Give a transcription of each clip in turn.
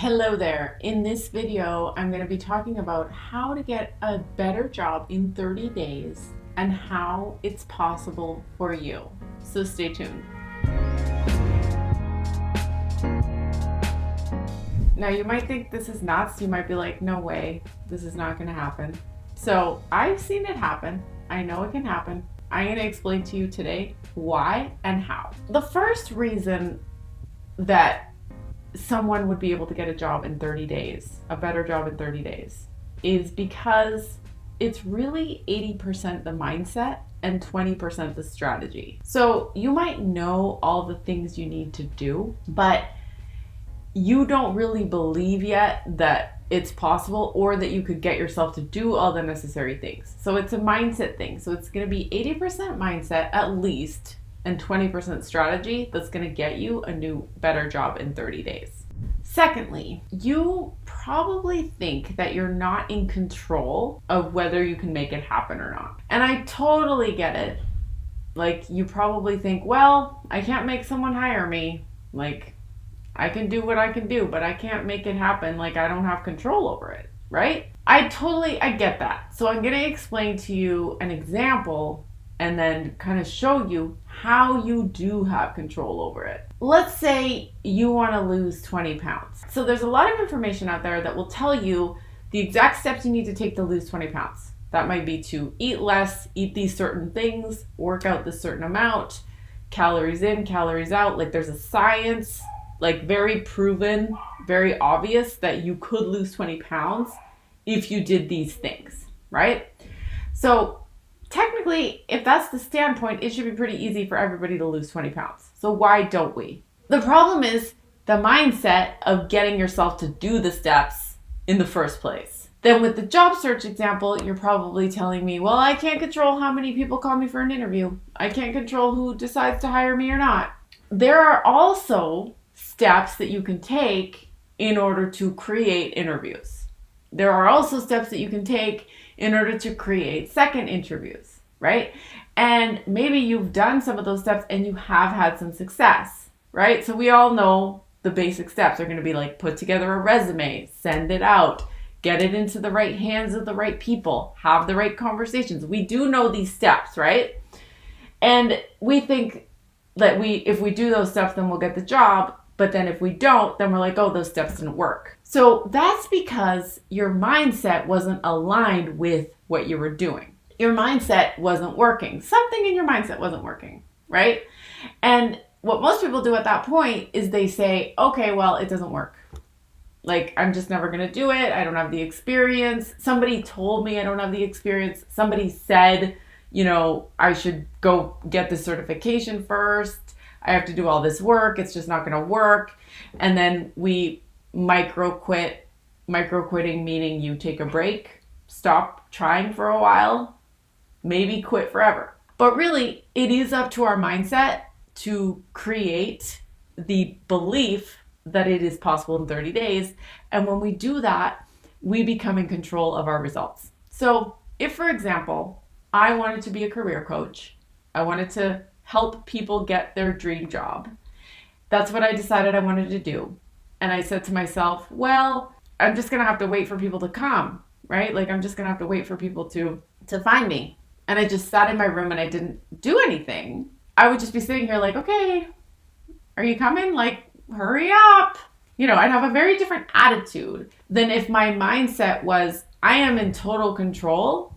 Hello there. In this video, I'm going to be talking about how to get a better job in 30 days and how it's possible for you. So stay tuned. Now you might think this is nuts. You might be like, no way, this is not going to happen. So I've seen it happen. I know it can happen. I'm going to explain to you today why and how. The first reason that someone would be able to get a job in 30 days, a better job in 30 days, is because it's really 80% the mindset and 20% the strategy. So you might know all the things you need to do, but you don't really believe yet that it's possible or that you could get yourself to do all the necessary things. So it's a mindset thing. So it's going to be 80% mindset at least and 20% strategy that's going to get you a new, better job in 30 days. Secondly, you probably think that you're not in control of whether you can make it happen or not. And I totally get it. Like, you probably think, well, I can't make someone hire me. Like, I can do what I can do, but I can't make it happen. Like, I don't have control over it, right? I get that. So I'm going to explain to you an example and then kind of show you how you do have control over it. Let's say you want to lose 20 pounds. So there's a lot of information out there that will tell you the exact steps you need to take to lose 20 pounds. That might be to eat less, eat these certain things, work out this certain amount, calories in, calories out. Like, there's a science, like, very proven, very obvious that you could lose 20 pounds if you did these things, right? So technically, if that's the standpoint, it should be pretty easy for everybody to lose 20 pounds. So why don't we? The problem is the mindset of getting yourself to do the steps in the first place. Then with the job search example, you're probably telling me, well, I can't control how many people call me for an interview. I can't control who decides to hire me or not. There are also steps that you can take in order to create interviews. There are also steps that you can take in order to create second interviews, right? And maybe you've done some of those steps and you have had some success, right? So we all know the basic steps are going to be like, put together a resume, send it out, get it into the right hands of the right people, have the right conversations. We do know these steps, right? And we think that if we do those steps, then we'll get the job. But then if we don't, then we're like, oh, those steps didn't work. So that's because your mindset wasn't aligned with what you were doing. Your mindset wasn't working. Something in your mindset wasn't working, right? And what most people do at that point is they say, okay, well, it doesn't work. Like, I'm just never going to do it. I don't have the experience. Somebody told me I don't have the experience. Somebody said, I should go get the certification first. I have to do all this work. It's just not going to work. And then we micro quit. Micro quitting meaning you take a break, stop trying for a while, maybe quit forever. But really, it is up to our mindset to create the belief that it is possible in 30 days. And when we do that, we become in control of our results. So if, for example, I wanted to be a career coach, I wanted to help people get their dream job. That's what I decided I wanted to do. And I said to myself, well, I'm just going to have to wait for people to come, right? Like, I'm just going to have to wait for people to find me. And I just sat in my room and I didn't do anything. I would just be sitting here like, okay, are you coming? Like, hurry up. I'd have a very different attitude than if my mindset was, I am in total control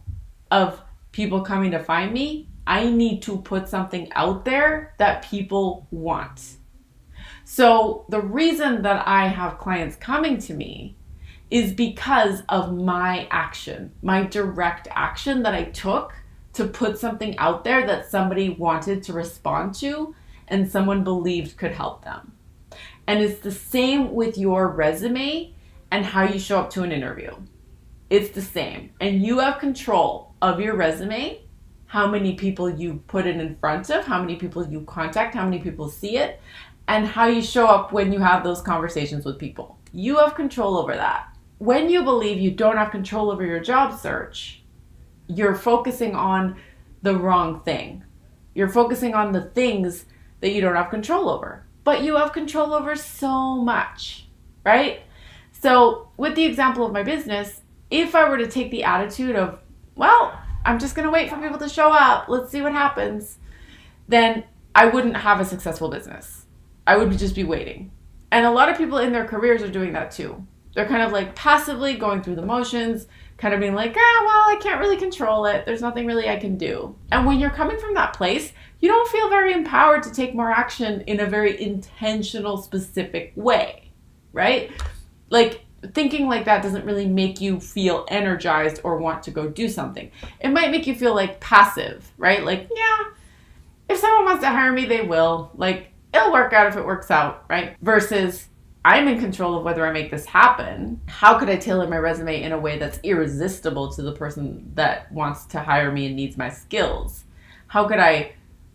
of people coming to find me. I need to put something out there that people want. So the reason that I have clients coming to me is because of my action, my direct action that I took to put something out there that somebody wanted to respond to and someone believed could help them. And it's the same with your resume and how you show up to an interview. It's the same. And you have control of your resume, how many people you put it in front of, how many people you contact, how many people see it, and how you show up when you have those conversations with people. You have control over that. When you believe you don't have control over your job search, you're focusing on the wrong thing. You're focusing on the things that you don't have control over. But you have control over so much, right? So with the example of my business, if I were to take the attitude of, well, I'm just going to wait for people to show up, let's see what happens, then I wouldn't have a successful business. I would just be waiting. And a lot of people in their careers are doing that too. They're kind of like passively going through the motions, kind of being like, well, I can't really control it. There's nothing really I can do. And when you're coming from that place, you don't feel very empowered to take more action in a very intentional, specific way, right? Like, thinking like that doesn't really make you feel energized or want to go do something. It might make you feel like passive, right? Like, yeah, if someone wants to hire me, they will. Like, it'll work out if it works out, right? Versus, I'm in control of whether I make this happen. How could I tailor my resume in a way that's irresistible to the person that wants to hire me and needs my skills? How could I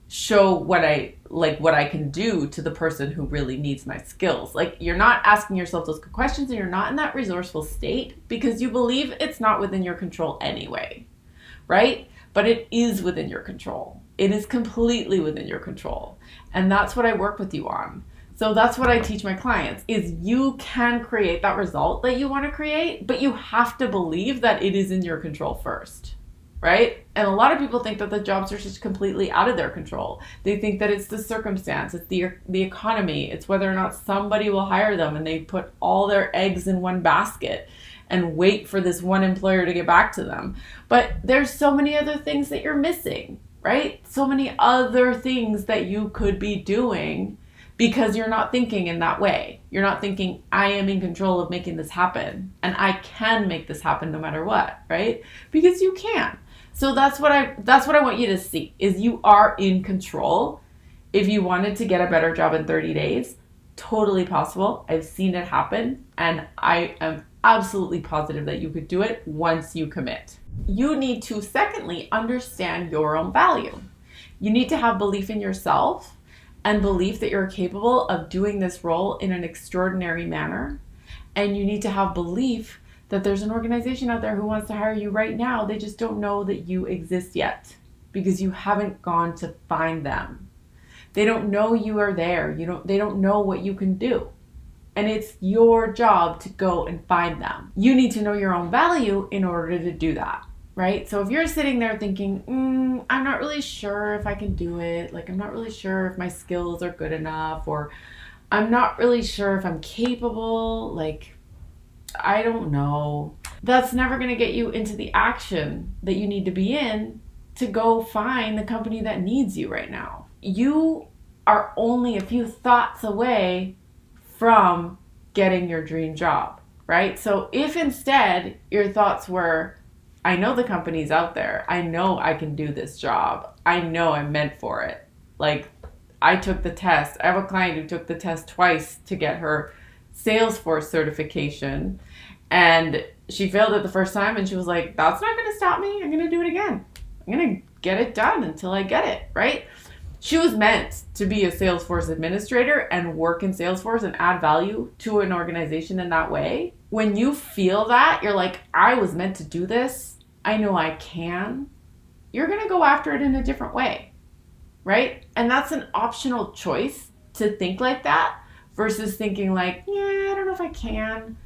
show what I can do to the person who really needs my skills? Like, you're not asking yourself those good questions, and you're not in that resourceful state because you believe it's not within your control anyway, right? But it is within your control. It is completely within your control. And that's what I work with you on. So that's what I teach my clients, is you can create that result that you want to create, but you have to believe that it is in your control first, right? And a lot of people think that the job search is completely out of their control. They think that it's the circumstance, it's the economy, it's whether or not somebody will hire them, and they put all their eggs in one basket and wait for this one employer to get back to them. But there's so many other things that you're missing, right? So many other things that you could be doing because you're not thinking in that way. You're not thinking, I am in control of making this happen, and I can make this happen no matter what, right? Because you can. So that's what I want you to see, is you are in control. If you wanted to get a better job in 30 days, totally possible. I've seen it happen, and I am absolutely positive that you could do it once you commit. You need to, secondly, understand your own value. You need to have belief in yourself and belief that you're capable of doing this role in an extraordinary manner. And you need to have belief that there's an organization out there who wants to hire you right now. They just don't know that you exist yet because you haven't gone to find them. They don't know you are there. They don't know what you can do. And it's your job to go and find them. You need to know your own value in order to do that, right? So if you're sitting there thinking, I'm not really sure if I can do it. Like, I'm not really sure if my skills are good enough, or I'm not really sure if I'm capable. Like, I don't know. That's never going to get you into the action that you need to be in to go find the company that needs you right now. You are only a few thoughts away from getting your dream job, right? So if instead your thoughts were, I know the company's out there. I know I can do this job. I know I'm meant for it. Like, I took the test. I have a client who took the test twice to get her Salesforce certification, and she failed it the first time, and she was like, that's not going to stop me. I'm going to do it again. I'm going to get it done until I get it, right? She was meant to be a Salesforce administrator and work in Salesforce and add value to an organization in that way. When you feel that, you're like, I was meant to do this. I know I can. You're going to go after it in a different way, right? And that's an optional choice to think like that versus thinking like, yeah, I don't know if I can.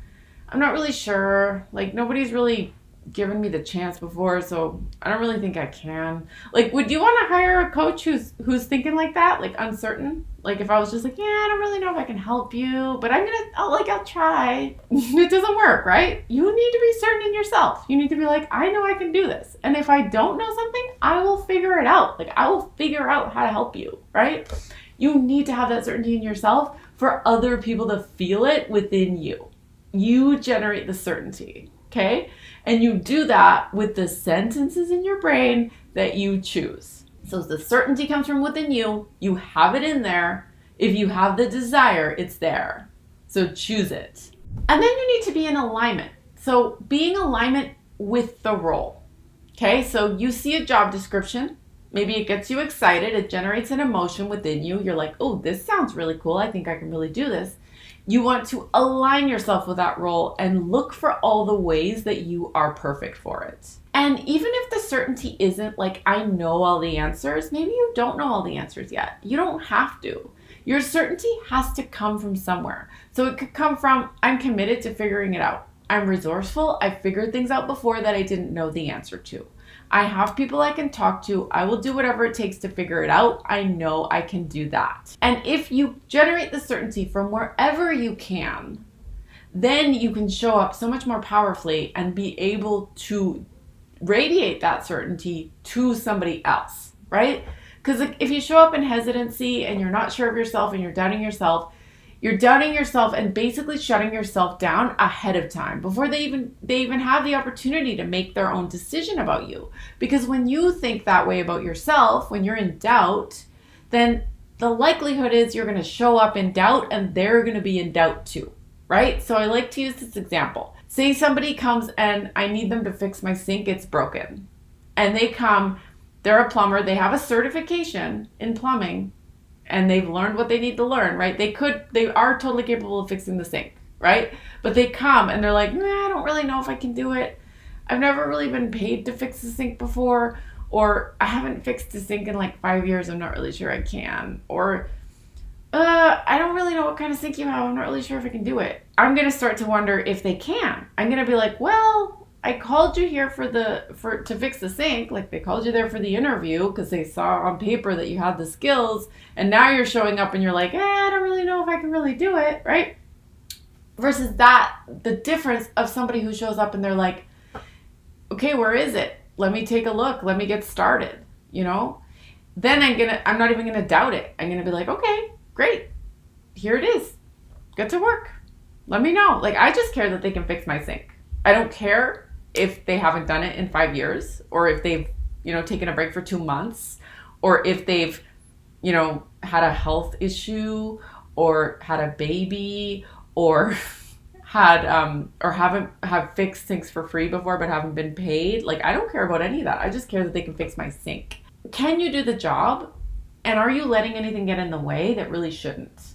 I'm not really sure. Like, nobody's really given me the chance before, so I don't really think I can. Like, would you want to hire a coach who's thinking like that, like uncertain? Like, if I was just like, yeah, I don't really know if I can help you, but I'll try. It doesn't work, right? You need to be certain in yourself. You need to be like, I know I can do this. And if I don't know something, I will figure it out. Like, I will figure out how to help you, right? You need to have that certainty in yourself for other people to feel it within you. You generate the certainty, okay? And you do that with the sentences in your brain that you choose. So the certainty comes from within you. You have it in there. If you have the desire, it's there. So choose it. And then you need to be in alignment. So being alignment with the role. Okay, so you see a job description. Maybe it gets you excited. It generates an emotion within you. You're like, oh, this sounds really cool. I think I can really do this. You want to align yourself with that role and look for all the ways that you are perfect for it. And even if the certainty isn't like, I know all the answers, maybe you don't know all the answers yet. You don't have to. Your certainty has to come from somewhere. So it could come from, I'm committed to figuring it out. I'm resourceful. I figured things out before that I didn't know the answer to. I have people I can talk to. I will do whatever it takes to figure it out. I know I can do that. And if you generate the certainty from wherever you can, then you can show up so much more powerfully and be able to radiate that certainty to somebody else, right? Because if you show up in hesitancy and you're not sure of yourself and you're doubting yourself and basically shutting yourself down ahead of time before they even have the opportunity to make their own decision about you. Because when you think that way about yourself, when you're in doubt, then the likelihood is you're going to show up in doubt and they're going to be in doubt too, right? So I like to use this example. Say somebody comes and I need them to fix my sink, it's broken. And they come, they're a plumber, they have a certification in plumbing, and they've learned what they need to learn, right? They are totally capable of fixing the sink, right? But they come and they're like, I don't really know if I can do it. I've never really been paid to fix the sink before, or I haven't fixed the sink in like 5 years. I'm not really sure I can. Or I don't really know what kind of sink you have. I'm not really sure if I can do it. I'm going to start to wonder if they can. I'm going to be like, well, I called you here to fix the sink. Like, they called you there for the interview because they saw on paper that you had the skills, and now you're showing up and you're like, I don't really know if I can really do it, right? Versus the difference of somebody who shows up and they're like, okay, where is it? Let me take a look. Let me get started, Then I'm not even gonna doubt it. I'm gonna be like, okay, great. Here it is. Get to work. Let me know. Like, I just care that they can fix my sink. I don't care if they haven't done it in 5 years, or if they've, taken a break for 2 months, or if they've, had a health issue, or had a baby, or have fixed sinks for free before but haven't been paid. Like, I don't care about any of that. I just care that they can fix my sink. Can you do the job? And are you letting anything get in the way that really shouldn't?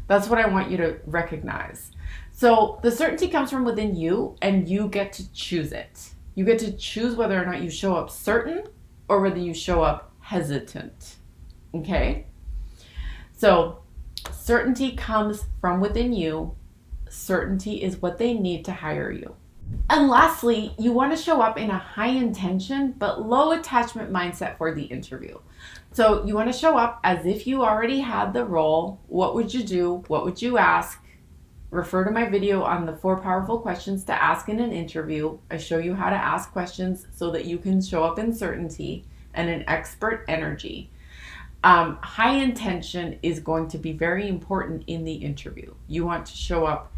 That's what I want you to recognize. So the certainty comes from within you, and you get to choose it. You get to choose whether or not you show up certain or whether you show up hesitant. Okay? So certainty comes from within you. Certainty is what they need to hire you. And lastly, you want to show up in a high intention but low attachment mindset for the interview. So you want to show up as if you already had the role. What would you do? What would you ask? Refer to my video on the 4 powerful questions to ask in an interview. I show you how to ask questions so that you can show up in certainty and an expert energy. High intention is going to be very important in the interview. You want to show up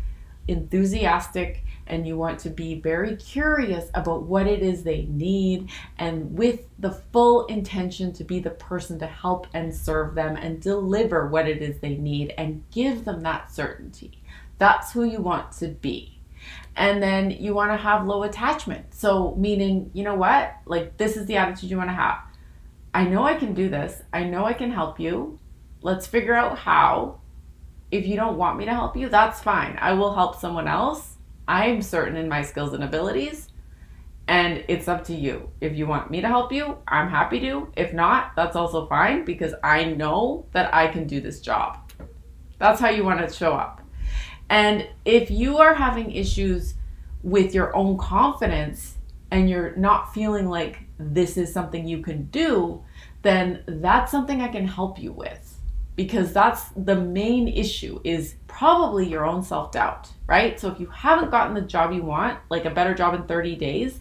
enthusiastic, and you want to be very curious about what it is they need, and with the full intention to be the person to help and serve them and deliver what it is they need and give them that certainty. That's who you want to be. And then you want to have low attachment. So meaning, like, this is the attitude you want to have. I know I can do this. I know I can help you. Let's figure out how. If you don't want me to help you, that's fine. I will help someone else. I am certain in my skills and abilities, and it's up to you. If you want me to help you, I'm happy to. If not, that's also fine, because I know that I can do this job. That's how you want to show up. And if you are having issues with your own confidence and you're not feeling like this is something you can do, then that's something I can help you with, because that's the main issue, is probably your own self-doubt, right? So if you haven't gotten the job you want, like a better job in 30 days,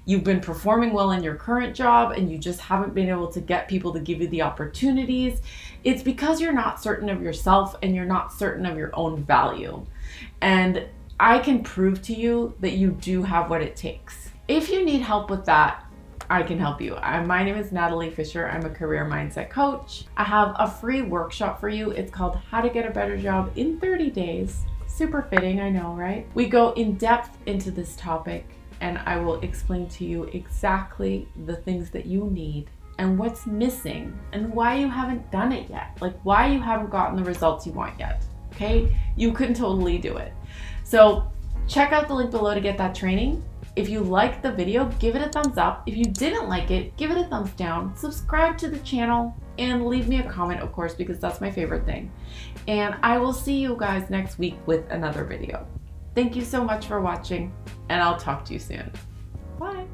you've been performing well in your current job and you just haven't been able to get people to give you the opportunities, it's because you're not certain of yourself and you're not certain of your own value. And I can prove to you that you do have what it takes. If you need help with that, I can help you. My name is Natalie Fisher. I'm a career mindset coach. I have a free workshop for you. It's called How to Get a Better Job in 30 Days. Super fitting, I know, right? We go in depth into this topic, and I will explain to you exactly the things that you need and what's missing and why you haven't done it yet. Like, why you haven't gotten the results you want yet, okay? You can totally do it. So check out the link below to get that training. If you liked the video, give it a thumbs up. If you didn't like it, give it a thumbs down. Subscribe to the channel and leave me a comment, of course, because that's my favorite thing. And I will see you guys next week with another video. Thank you so much for watching, and I'll talk to you soon. Bye.